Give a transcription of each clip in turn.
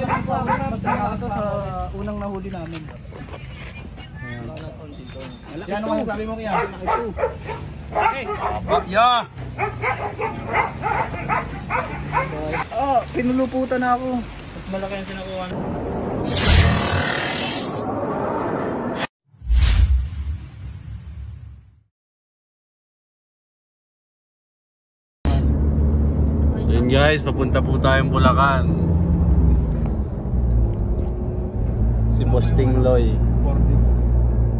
Masaya ito sa unang nahuli namin. Yan ang sabi mo kaya. Yeah. Oh, pinuluputan na ako. Mas malaki ang sinakuha. So yun guys, papunta po tayong Bulacan. Si Boss Tingloy,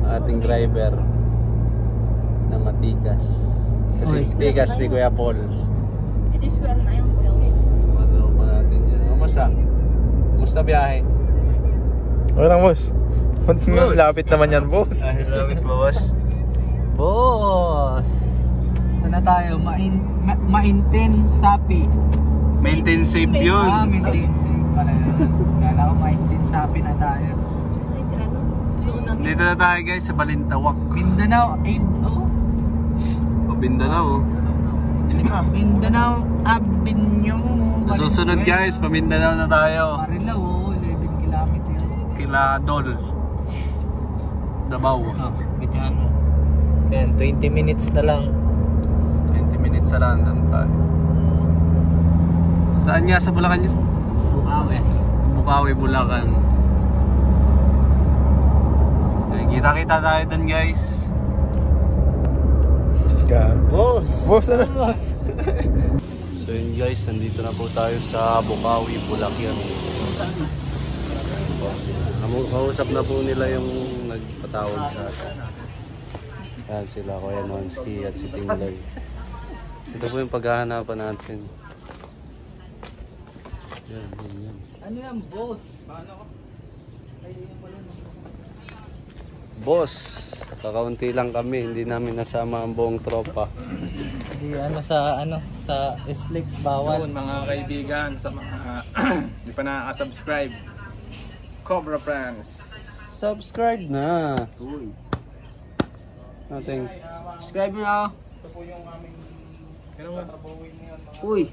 ating driver na matikas. Kasi tigas ni Kuya Paul. It is well na yung kuya. Ano pa natin yan? Kamusta biyahe? Okay lang, boss. Lapit naman yan, boss. Ay, lapit mo, boss. Boss! Sana tayo? Maintain sapi. Maintain safe yun. Maintain safe pala yun. Kala ko maintain sapi na tayo. Dito na tayo guys sa Balintawak. Mindanao, Mindanao. Mindanao Avenue. Susunod guys, Pamindanao na tayo. Marilao, 11 kilometer. Kiladol. Davao. Bityan mo. Yan, 20 minutes na lang. 20 minutes sa London tayo. Saan nga sa Bulacan yun? Bukawi. Bukawi, Bulacan. Kita-kita tayo dun guys. Boss! Boss, ano? So yun guys, nandito na po tayo sa Bukawi, Bulacan. Kausap na po nila yung nagpatawag sa atin. Yan sila, Kuya Nonsky at si Tingloy. Ito po yung paghahanapan natin. Yan. Ano yan, boss? Boss, kakaunti lang kami, hindi namin nasama ang buong tropa. Di sa Slicks bawal. Yun, mga kaibigan, sa mga di pa nakaka-subscribe, Cobra Friends. Subscribe na. Nothing. Subscribe na. Ito po yung aming Uy.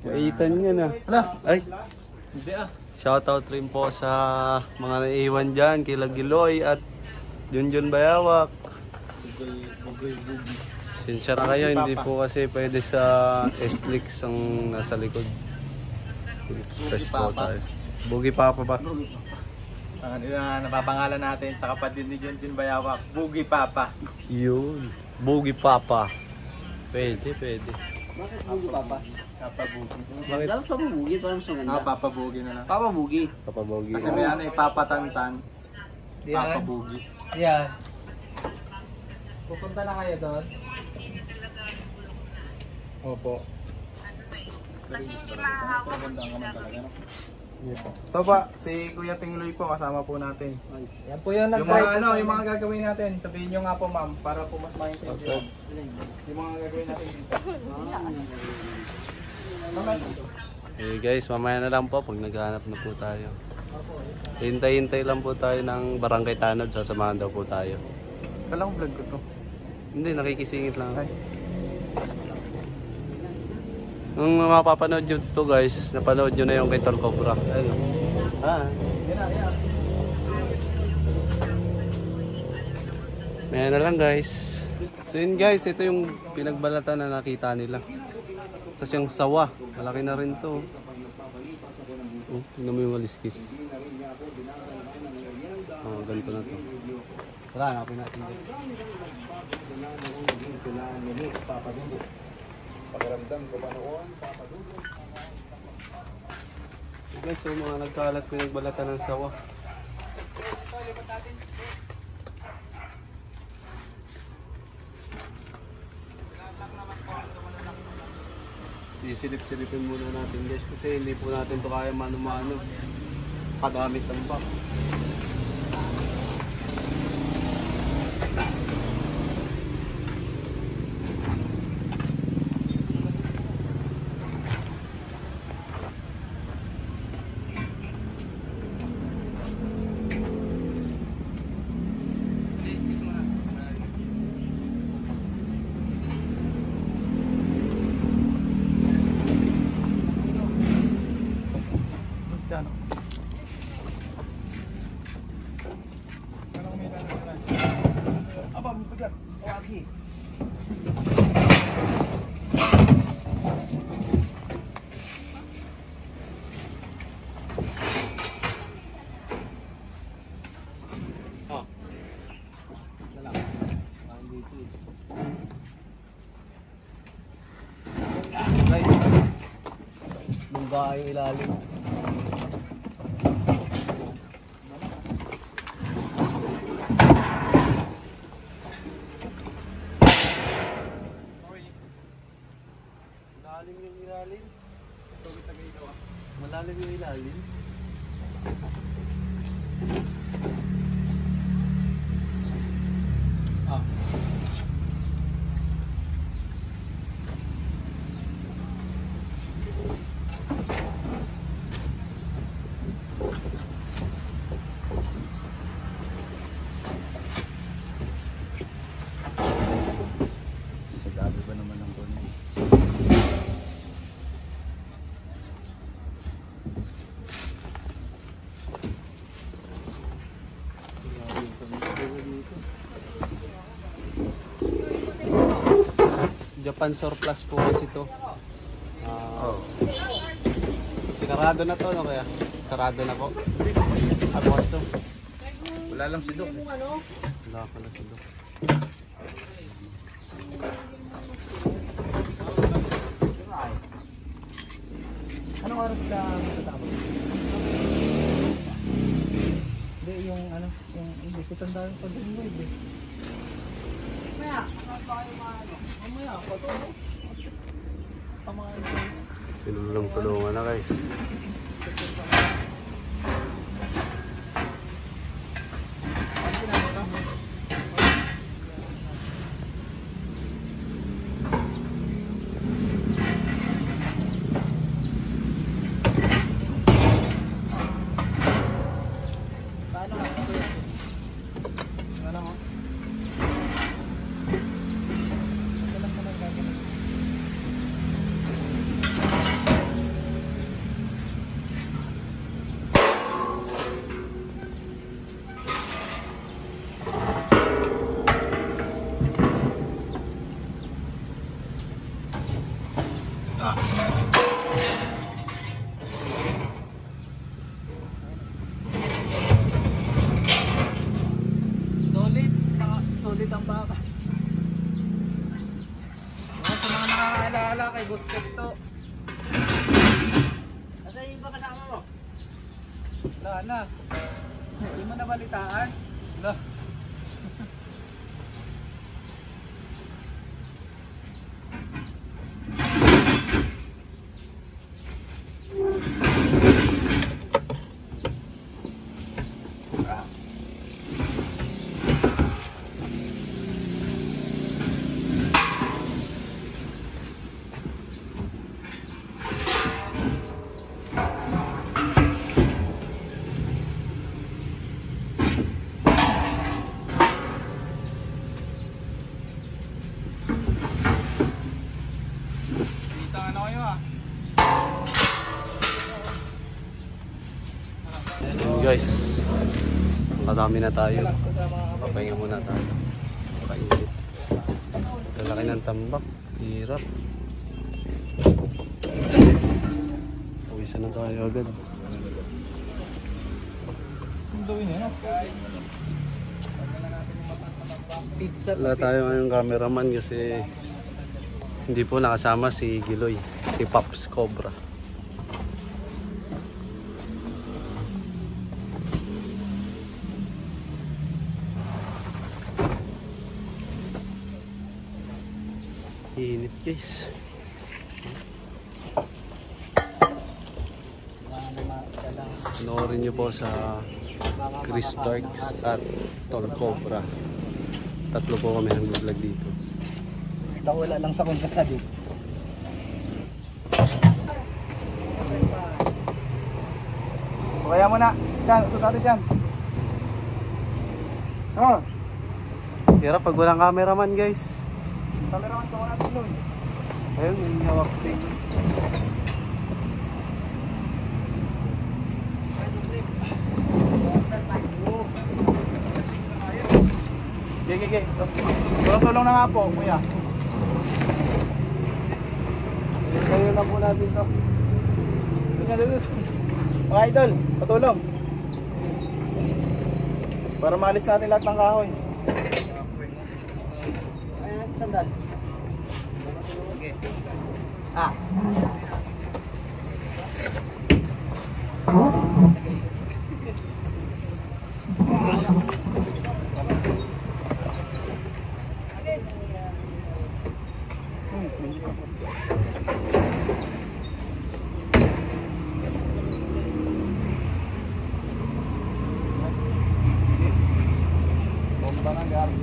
Kaitan niya na. Hala. Ay, Hindi shoutout rin po sa mga naiiwan dyan, kila Giloy at Junjun Bayawak. Sinsya na kayo, hindi po kasi pwede sa S-Lix ang nasa likod. Express po tayo. Bugi Papa ba? napapangalan natin sa kapatid ni Junjun Bayawak, Bugi Papa. Yun, Bugi Papa. Pwede. Bakit Bugi Papa? Papa Bugi. Bakit? Dapat Papa Bugi, parang mas maganda. Papa Bugi na lang. Papa Bugi. Papa Bugi. Kasi may ano Papa Tantan, Papa Bugi. Yan. Pupunta na kayo doon? Opo. Ito pa, si Kuya Tingloy po, kasama po natin. Yan po yung Yung mga yung mga gagawin natin, sabihin nyo nga po ma'am, para po mas maintindihan. Yung mga gagawin natin dito. Okay guys, mamaya na lang po pag naghahanap na po tayo. Hintay-hintay lang po tayo ng Barangay Tanod, sasamahan daw po tayo. Kala ko vlog ko to. Hindi, nakikisingit lang ako. Nung mapapanood nyo to guys, napanood nyo na yung kay Tol Cobra. Ayun. Maya na lang guys. So yun guys, ito yung pinagbalatan na nakita nila. Sa siyang sawa, malaki na rin to. Oh, tingnan mo yung waliskis. Oh, ganito na to. Tara, hanapin natin guys. Pakiramdam ko pa noon, papadugo. Guys, so mga nagkalat pinagbalatan ng sawa. Sisilip-silipin muna natin guys kasi hindi po natin to kaya mano-mano paggamit ng box. dyan. Ano kumita na naman? Aba, mabigat. Wagi. Bungga yung ilalim. Malalim yung ilalim. Malalim yung ilalim. Sabi ba naman ang tono? Japan surplus po kasi ito. Sinarado na to, no kaya? Sarado na po. Ano ito? Wala lang si Dok. Wala pala si Dok. Anong oras ka matatapos? Hindi, yung ano, yung hindi ko tandaan pag invite eh. Mamaya, patuloy. Tinulong-tulungan na kayo. Solid ang baka. Sa mga nakakaalala kay Boss Pekto. Asa yung iba kasama mo? Wala na. Hindi mo nabalitaan? Wala. Guys, madami na tayo. Papahinga muna tayo. Papainit. Lalaki ng tambak. Hirap. Pawisan na tayo agad. Wala tayo ngayong cameraman kasi hindi po nakasama si Giloy, si Pops Cobra. Init guys. Panoorin nyo po sa Chris Darks at Tol Cobra. Tatlo po kami nag-vlog dito. Wala lang sa kontrasabi. Kaya mo na. Diyan, ito natin dyan. Oh. Hirap pag walang cameraman guys. Kameraman ko natin doon. Ayun, yung hawak thing. Sige. Tulong na nga po, kuya. Kayo na po natin to. Mga idol, patulong. Para maalis natin lahat ng kahoy. Ayan, sandal. Ah. Bomba na gamit.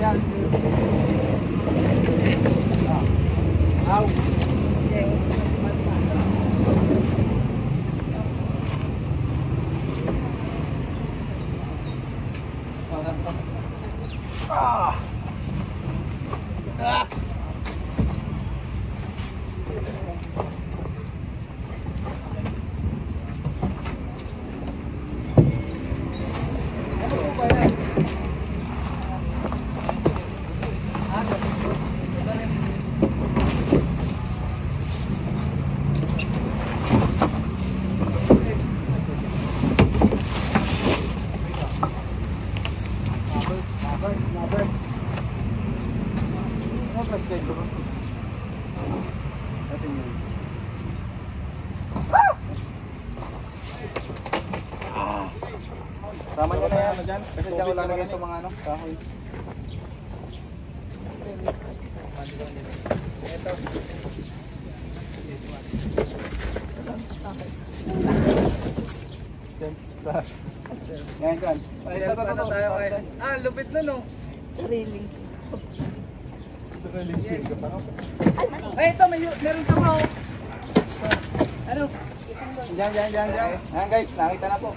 Yan. Ow. Ah. Ah. Tama nyo na yan dyan. Kasi dyan ko lalagay ito mga kahoy. Star. Yan dyan. Ito tayo kay. Ah, lupit na no. Sariling. Sariling silka pa no? Ay, ito, meron ka ba oh? Ano? Dyan. Ayan guys, nakita na po.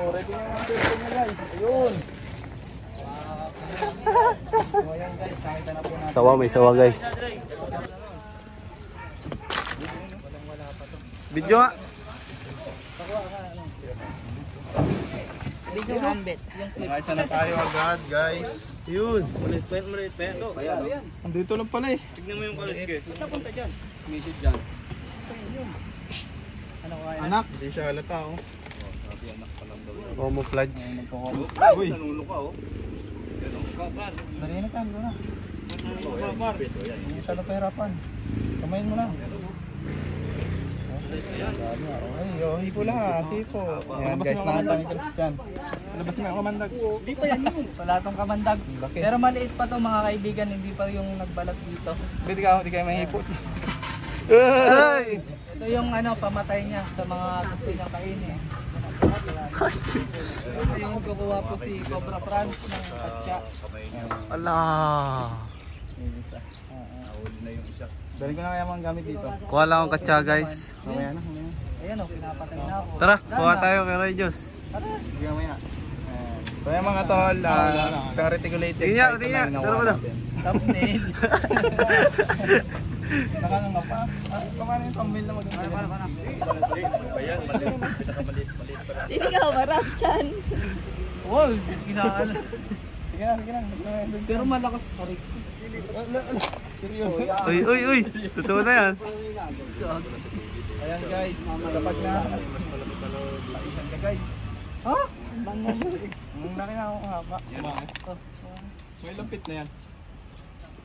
Oh, ready na yung silka niya guys. Ayun. So ayan guys, nakita na po natin. Sawa, may sawa guys. Video nga. Video hambit. Nakisa na tayo agad guys. Yun. Malit pa yan. Kaya no? Andito lang pala eh. Tignan mo yung kaliske. Napunta dyan. Message dyan. Ano kaya? Anak, hindi siya halata oh. Camouflage. Uy, Nanulo ka oh. narinig ka, doon na. Hindi siya napahirapan. Kamayin mo na. Ay, hipo lahat, hipo. Ayan guys, nakita ni Christian. Labas mo yung kamandag. Hindi pa yan yun. Wala tong kamandag. Laki. Pero maliit pa to mga kaibigan, hindi pa yung nagbalat dito. Hindi kayo mahihipot. Ay! Ito yung ano, pamatay niya sa mga gusto niyang kainin. Ito yung kukuha po si Cobra Franz ng katsa. Ala! Dali ko na kaya mga gamit dito. Kuha lang akong katsa guys. Mamaya na. Ayan o, pinapatay na ako. Tara, kuha tayo kay Rayos. Sige mamaya. So yung mga tol, sa reticulated. Tingnan, tara mo daw. Thumbnail. Nakanganga pa. Paano yung thumbnail na maganda? Hindi ka marap dyan. Wow, kinakala. Sige na. Pero malakas pa rin. Seryoso. Uy! Totoo na yan. Ayan guys, kapag na lakisan ka guys. Ha? Bangan mo. Ang laki na ako haba. May lapit na yan.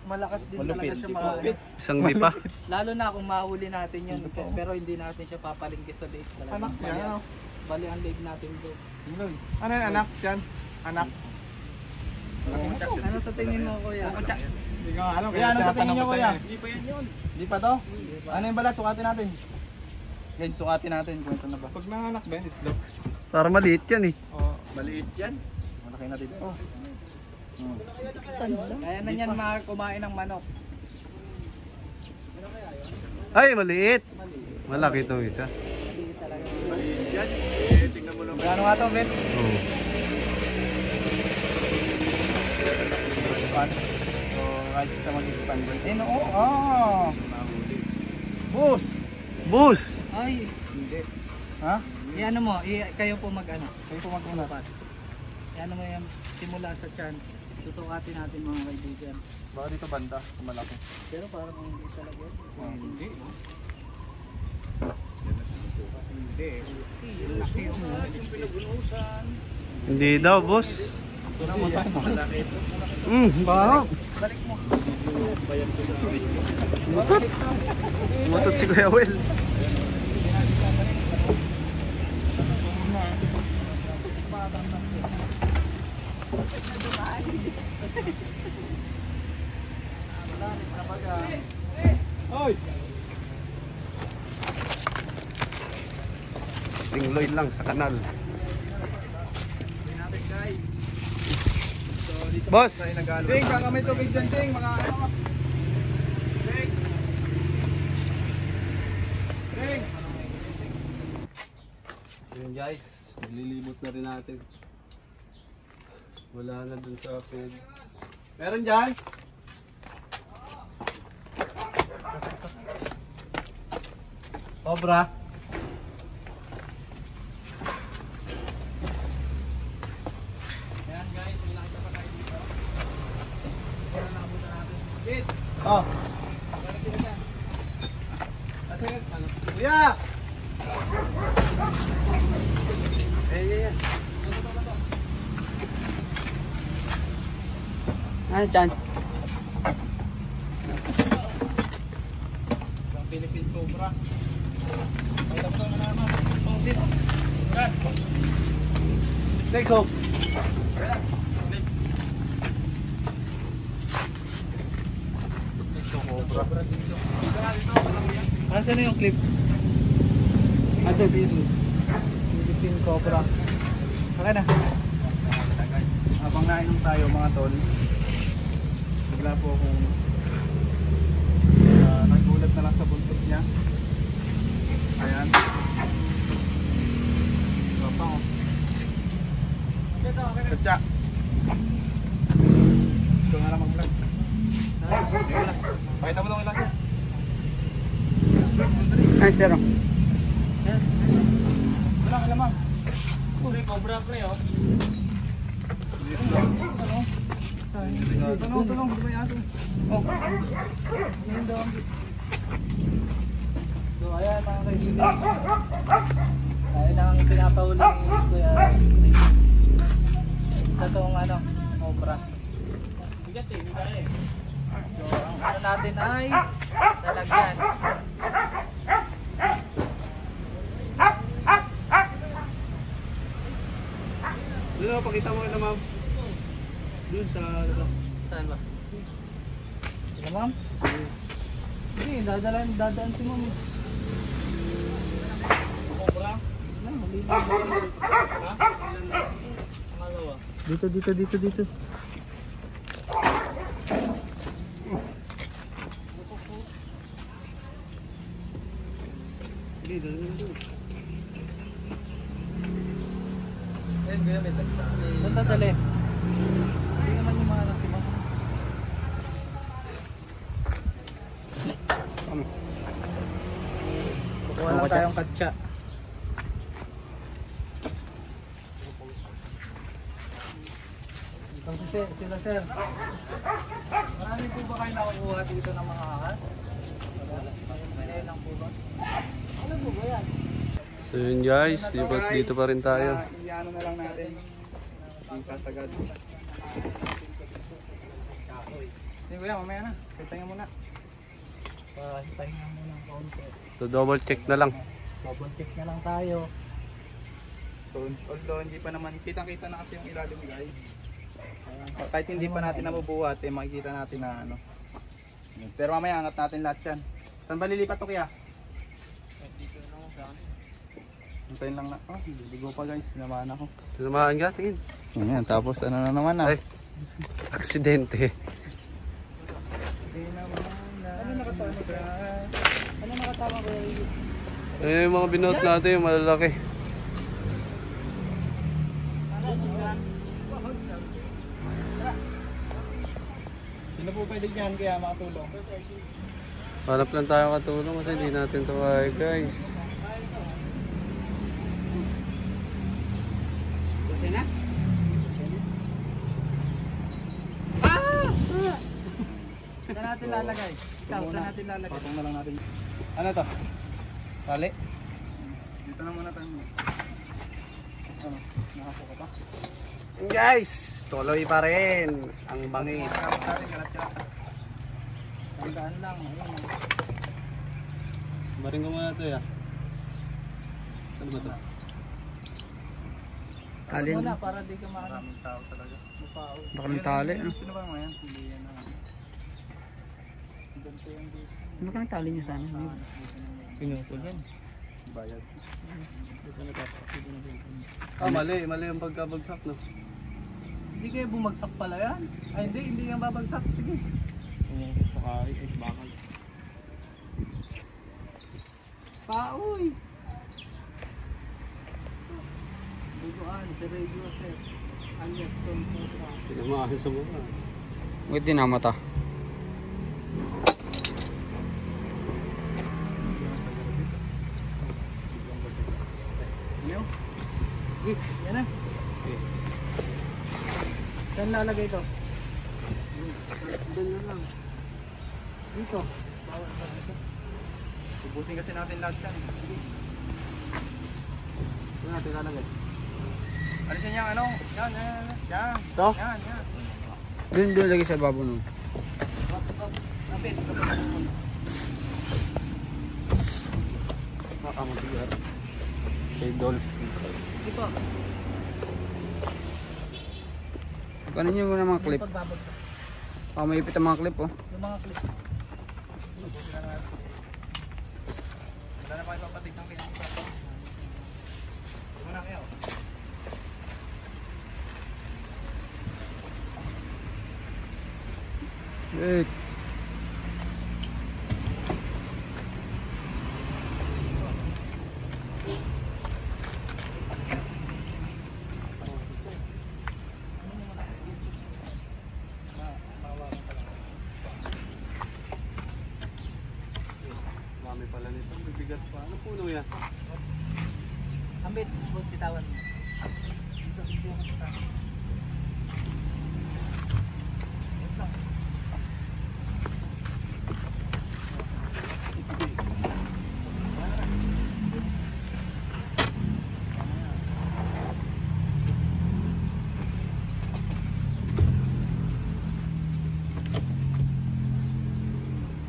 Malakas din Malupit. talaga siya mahuli. Isang dipa. Lalo na kung mahuli natin yun. Pero hindi natin siya papalingki sa leeg talaga. Anak yan. Bali ang leeg natin doon. Ano yan anak dyan? Anak. Ano sa tingin mo kuya? Hindi ko alam. Kaya ano sa tingin nyo kuya? Hindi pa yan yun. Hindi pa to? Ano yung balat? Sukatin natin. Guys, sukatin natin kung ito na ba. Pag nanganak ba yun, itlog? Para maliit yan eh. Maliit yan. Malaki na dito. Kaya na yan kumain ng manok. Ay, maliit. Malaki itong isa. Maliit yan. Tingnan mo lang. Ano nga to, Ben? Oh. expand. So, kahit isa mag-expand doon. Eh, no, oh! Boss! Boss! Ay, Hindi. Ha? i-ano mo, kayo po mag-ano. Kayo po magmuna. I-ano mo yan, simula sa chan. Susukatin natin mga kaibigan. Baka dito banda, malaki. Pero parang hindi talaga. Hindi. Hindi daw, boss. Baka. Umutot si Kuya Will. Tingloy lang sa kanal. Boss! Ting, kakamay tubig dyan, Ting. Mga ano. Ting! Ting! Yun guys, nililibot na rin natin. Wala na dun sa ped. Meron dyan? Cobra? Ayan guys, may nakita pa tayo dito. Kaya nakabutan natin. Kit! Oh! Kaya kita dyan. Kasi, ano? Kuya! Eh, Ay, chan. Ang Philippine Cobra. May tapos na naman. Oh, dito. Brad. Take hope. Ito, Cobra. Saan yung clip? Ito, Philippine Cobra. Okay na. Habang nainom tayo mga tol, bigla po akong nagulat na lang sa buntot niya. Ayan. Ito pa oh. Katsa. Ito nga lang mag-vlog. Pakita mo lang ilan niya. Ay, zero. Wala ka lamang. Cobra pre, oh. Tulong, di ba yung aso? Oh. Ayun daw. So, ayan mga kaibigan. Ayun ang pinapahuli ni Kuya Chris. Isa tong ano, Cobra. Bigat eh, bigat eh. So, ang ano natin ay lalagyan. Doon, pakita mo na ma'am. Doon sa... Saan ba? Ano ma'am? Hindi, dadaan si ma'am. Cobra? Dito. Hindi, doon. Ayun, kaya may dagda. Saan dadali? Hindi naman yung mga anak si ma'am. Kukuha lang tayong katsa. Sila sir. Marami po ba kayo nakukuha dito ng mga ahas? May lang po ba? Ano po ba yan? So yun guys, dito pa rin tayo. Iano na lang natin. Ang kasagad. Hindi kuya, mamaya na. Kita muna. Pahinga muna ng kaunti. So double check na lang. Double check na lang tayo. So, although hindi pa naman, kitang-kita na kasi yung ilalim guys. Kahit hindi pa natin nabubuhat, eh, makikita natin na ano. Pero mamaya angat natin lahat yan. Saan ba lilipat to kaya? Dito na ako saan. Hintayin lang na. Oh, ligo pa guys, sinamahan ako. Sinamahan ka, tingin. Ayan, tapos ano na naman ah. Ay, aksidente. Ano nakatama ko yung Ayun yung mga binuot natin, yung malalaki. Ano po pwede dyan kaya makatulong? Hanap lang tayo katulong kasi hindi natin ito kaya guys. Kasi na? Ah! Saan natin lalagay? Ikaw, saan natin lalagay? Patong na lang natin. Ano to? Tali? Dito na muna tayo. Ano? Nakapo ka pa? Guys, tuloy pa rin ang bangit. Kalat natin, kalat. Tandaan lang. Ayun. Baring ko muna ito ya. Ano ba ito? Tali muna para di ka makakita. Maraming tao talaga. Mupao. Baka ng tali. Sino ba mga yan? Hindi yan na. Ganito yung dito. Ano ka ng tali niyo sana? Pinutol yan. Bayad. Ah, mali yung pagkabagsak no. Hindi kayo bumagsak pala yan. Ay hindi yan babagsak. Sige. Saka bakal. Paoy! Duguan, si Radio Set. Alias Tom Sosa. Pinamahal sa mukha. Wait din na mata. Ano? Yan na. Saan lalagay ito? Doon lang. Dito. Bawat ba dito? Ubusin kasi natin lahat yan. Ito natin lalagay. Alisin niya ano? Yan. Ito? Yan. Doon lagi sa babo nun. Kapit. Nakamabigat. Kay Dolphy. Dito. Ano nyo muna mga clip? Pagbabagsak. Maipit ang mga clip oh. Yung mga clip. Wala na pa ipapatig ng pinag-ipa. Muna kayo. Wait. Dami pala nito. Bibigat pa. Ano puno yan? Ambit, buat bitawan mo. Dito, dito yung bitawan.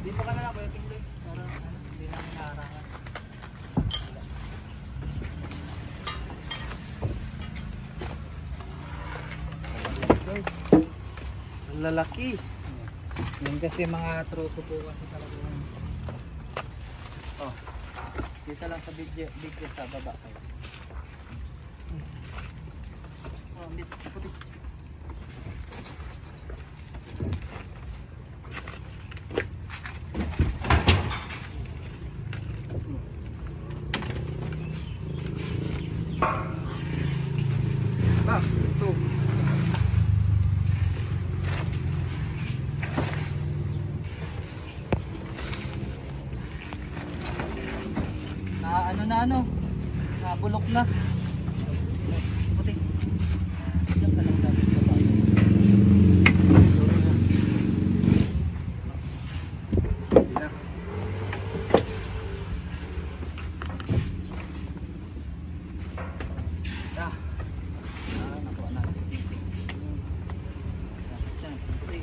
Dito ka na lang, Kuya Tingloy. Para hindi namin nakarangan. Ang lalaki. Yan kasi mga troso po kasi talaga. Oh. Dito lang sa video sa baba kayo. Oh, ambit, puti. Ito. Na bulok na. Puti. Diyan ka lang dati sa baba. Nakuha natin. Diyan, puti.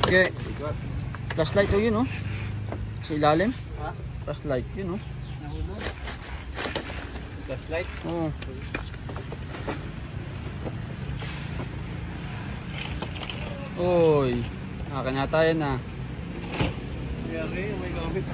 Okay. Flashlight oh yun oh. Sa ilalim. Ha? Flashlight yun oh. Nahulog. Flashlight. Oo. Oy. Akin yata yan ah. Yari, may gamit.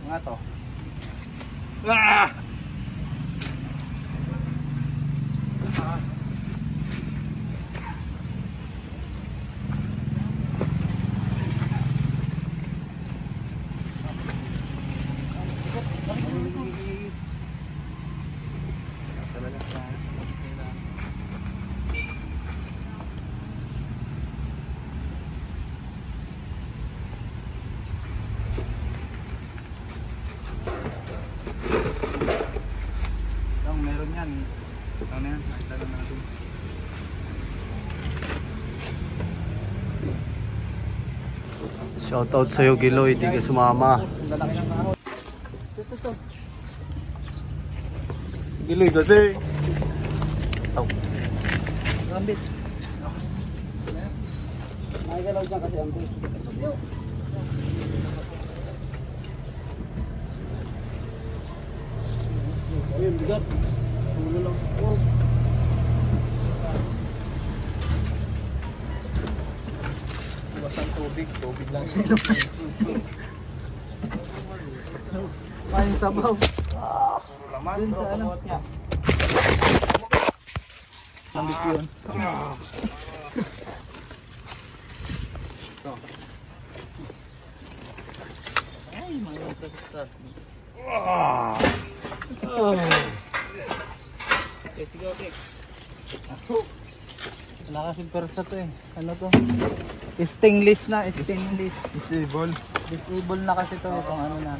Nga to. Ah! Meron yan. Ano yan? Nakita lang natin. Shoutout sa'yo, Giloy. Di ka sumama. Lalaki ng kahon. Ito. Giloy kasi. Gambit. Nakikalaw dyan kasi ang Ayun, bigat. Ulo lang. Oh. Iwasan tubig. Tubig lang. May sabaw. Laman. Dun sa ano. Lambit yun. Ay, mga ito. Okay, sige, okay. Wala kasing persa to eh. Ano to? Stainless na, stainless. Disable. Disable na kasi to itong ano na.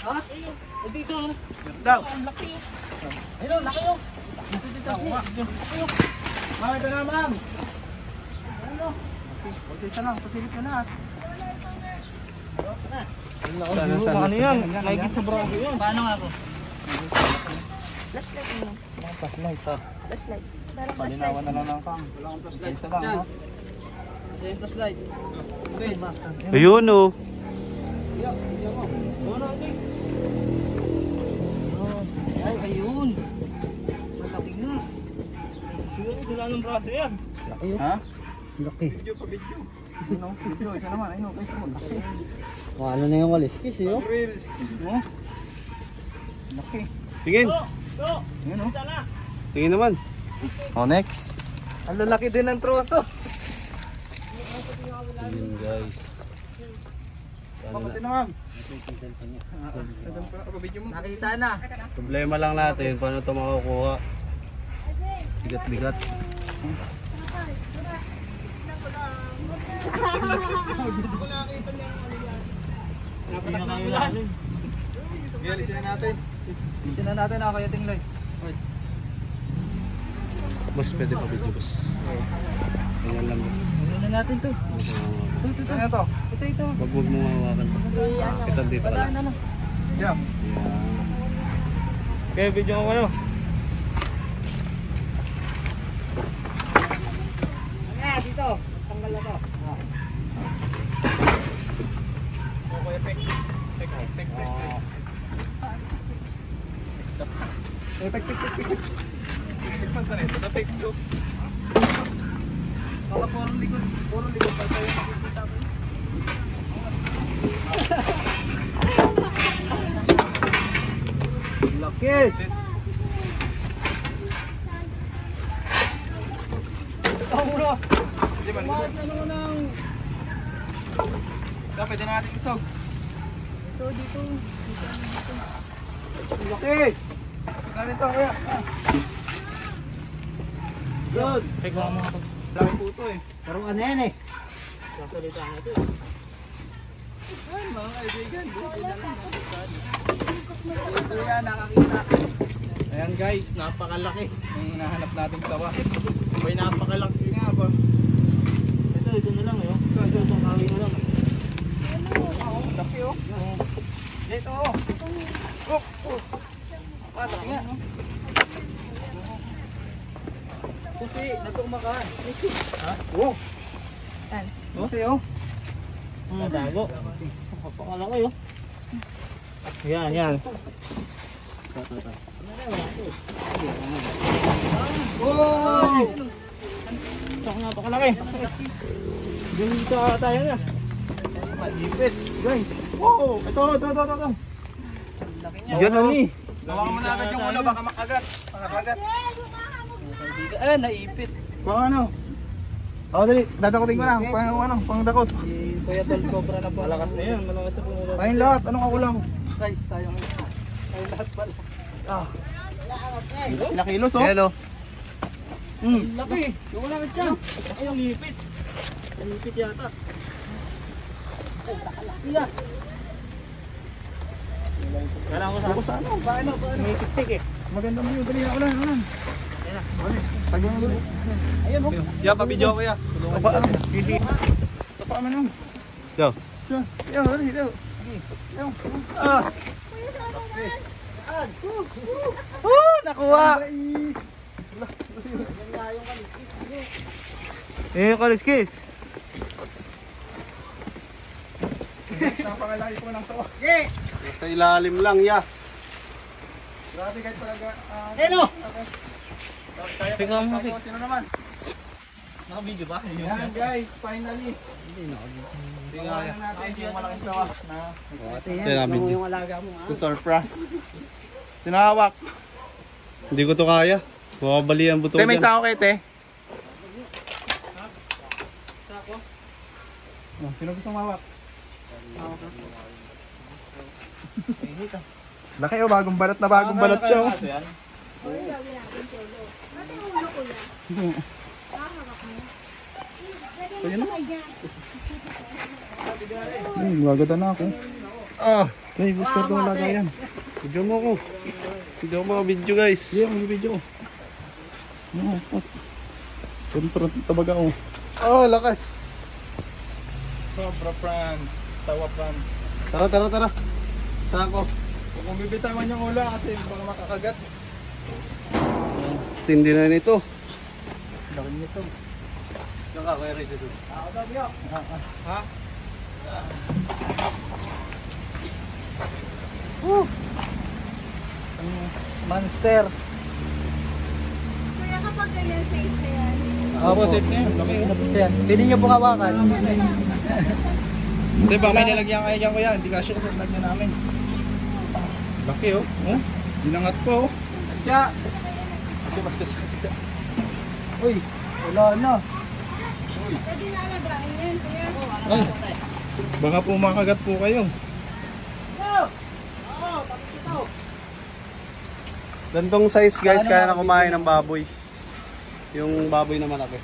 Ha? Eh, dito. Daw. Ayun, laki yun. Dito. Ma'am, ito na ma'am. Pagsisa lang. Pasilip ko na. Sana. Ano yan? Naigit sa braso yun. Paano nga ako? Flashlight mo. Flashlight to. Flashlight. Para Palinawan na lang ng kang. Wala akong flashlight. Isa lang, ha? Kasi yung flashlight. Okay. Ayun oh. Ay, ayun. Malaki nga. Siguro wala ng braso yan. Ha? laki. Video pa video. Ayun, video. Isa naman. Ayun, guys. Laki. Ano na yung kaliskis eh oh. Reels. No? Laki. Tingin. Ayun, oh. Tingin naman. Oh, next. Ang lalaki din ng troso. Ayun guys. Papunti na ma'am. Tagal pa ako video mo. Nakita na. Problema lang natin paano ito makukuha. Bigat-bigat. Gialisin na natin. Ito na natin ako yung tingloy. Boss, pwede pa video boss. Ganyan lang. Ano na natin to? Ito. Ano to? Ito. Wag mo hawakan. Ito dito ka Padaan lang. ano? Yeah. Okay, video ko ano. Dito. Tanggal na to. Baka puro likod pa tayo nakikita mo. Laki! Ang mura! Di ba? Bakit ano mo ng... Pwede na natin isog. Dito. Laki! natin ito, kuya. Good. Teka mo ako. Laki po ito eh. Parang ano yan eh. Sasalita na ito. Ay, mga kaibigan. Kuya, nakakita. Ayan guys, napakalaki. Yung hinahanap nating sawa. May napakalaki nga ba? Ito na lang yun. Ito, itong kawi na lang. Oo, laki oh. Dito oh. Oh, oh. Ah, laki nga. Susi, natumakan. Ha? Oh. Okay oh. Dago. Pakalaki yun. Yan, yan. Oh! Tsaka napakalaki. Dito tayo na. Malipit, guys. Wow! Ito. Yan o ni. Gawa mo na agad yung ulo, baka makagat. Makagat. Ah, naipit. Pang ano? Oo, dali. Dadakotin ko lang. Pang dakot. Si Kuya Tol Cobra na po. Malakas na yan. Malakas na po. Pahin lahat. Anong kakulang? Ay, tayo lahat pala. Pinakilos oh. Hello. Laki. Yung wala ka siya. Ay, ang ipit. Ang ipit yata. Iya. Kailangan ko sa ano? Paano? May tik eh. Maganda mo yun. Dali na. Ulan. Tagyan mo dali. Ayan mo. Yeah, pa-video ko ya. Tapa ano? Tapa mo nung. Yo. Yo, dali. Yo. Nakuha. Eh, kaliskis. Napakalaki po ng sawa. Sa ilalim lang ya. Grabe guys talaga. Ano? Kaya Tingnan mo, pa sino naman? Naka-video ba? Yan guys, finally. Tingnan natin yung malaking sawa na Namin. Yung alaga mo ah. surprise. Sinahawak. Hindi ko to kaya. Mababali ang buto Te, may dyan. sako kayo, te. Sako? Oh, sino gusto mawak? Laki oh, bagong balat siya oh. So yun na. Gagatan na ako. Okay, gusto ko lagayan. Video mo ko. Video mo video guys. Sige, may video ko. Kontrol tabaga oh. Oh, lakas. Cobra France, Sawa France. Tara. Sako. Kung bibitawan yung ula kasi baka makakagat. Tindi na nito. Laki nito. Nakakaya rin dito. Ha? Monster. Kuya, kapag ganyan, safe na yan. Opo, safe na yan. Laki oh. Yan. Pwede nyo pong hawakan. Hindi ba may nilagyan kayo dyan kuya? Hindi kasi ito nilagyan namin. Laki oh. Oh, dinangat po oh. Siya. Uy, wala na. Pwede na alagaan yan, kuya. Ay, baka po makagat po kayo. Gantong size guys, kaya na kumain ng baboy. Yung baboy na malaki.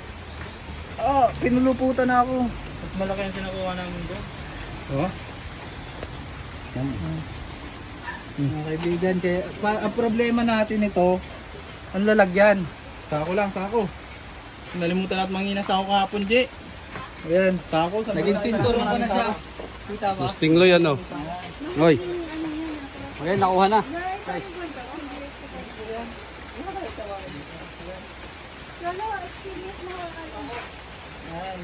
Pinuluputan na ako. Mas malaki ang sinakuha namin doon. Oh. Mga kaibigan, kaya, ang problema natin ito, ang lalagyan. Sako lang, sako. Nalimutan natin mangina sako kahapon, J. Ayan. Sako, Naging sinturon ko na siya. Kita ba? Gusting lo yan oh. Hoy. Okay, nakuha na. Lolo, experience na ako. Ayan.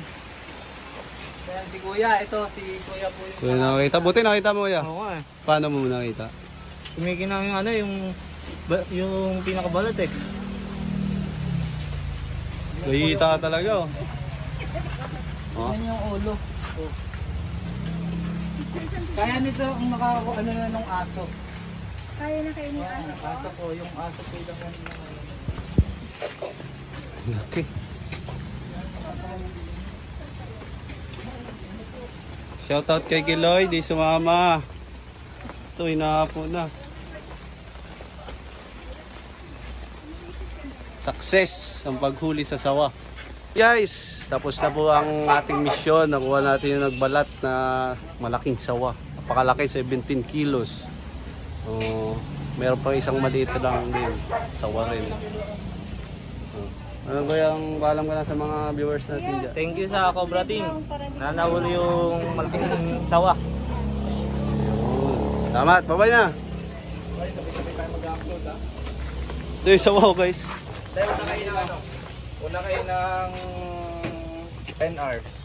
Ayan si Kuya, ito si Kuya po yung... Kaya nakita. Buti nakita mo ya. Oo nga eh. Paano mo nakita? Tumikin yung ano, yung pinakabalat eh. Nakita talaga oh. Oh. Yan yung ulo. Oh. Kaya nito ang makakakuha ano na nung aso. Kaya na kayo ni Asa ko. Aso po, yung aso po lang yan. Laki. Shoutout kay Kiloy, di sumama. Ito, hinahapo na. Success ang paghuli sa sawa. Guys, tapos na po ang ating misyon. Nakuha natin yung nagbalat na malaking sawa. Napakalaki, 17 kilos. Meron pa isang maliit lang din. Sawa rin. Ano ba yung paalam ka na sa mga viewers natin dyan? Thank you sa Cobra Team. Na nahuli yung malaking sawa. Salamat, bye-bye na. Ito yung sawa guys. Una kayo ng 10 hours.